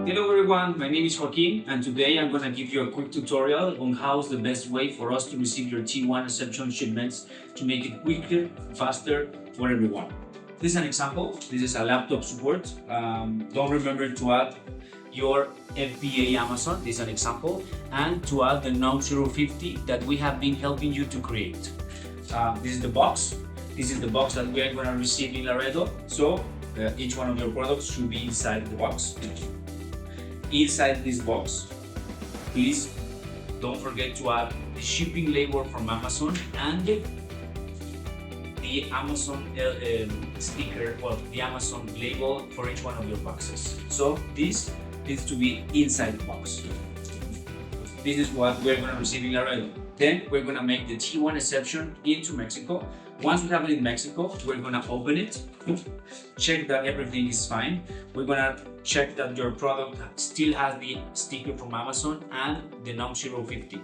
Hello everyone, my name is Joaquin and today I'm going to give you a quick tutorial on how is the best way for us to receive your T1 exception shipments to make it quicker, faster for everyone. This is an example. This is a laptop support. Don't remember to add your FBA Amazon, this is an example, and to add the NOM 050 that we have been helping you to create. This is the box. This is the box that we are going to receive in Laredo. So each one of your products should be inside the box. Inside this box, please don't forget to add the shipping label from Amazon and the Amazon sticker or the Amazon label for each one of your boxes. So this needs to be inside the box. This is what we're going to receive in Laredo. Then we're going to make the T1 exception into Mexico. Once we have it in Mexico, we're going to open it, check that everything is fine. We're going to check that your product still has the sticker from Amazon and the NOM 050.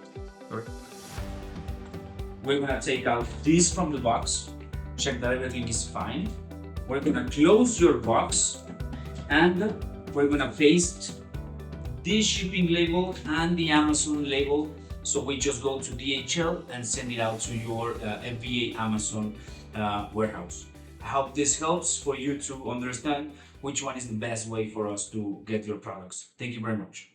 We're going to take out this from the box, check that everything is fine. We're going to close your box and we're going to paste this shipping label and the Amazon label. So we just go to DHL and send it out to your FBA Amazon warehouse. I hope this helps for you to understand which one is the best way for us to get your products. Thank you very much.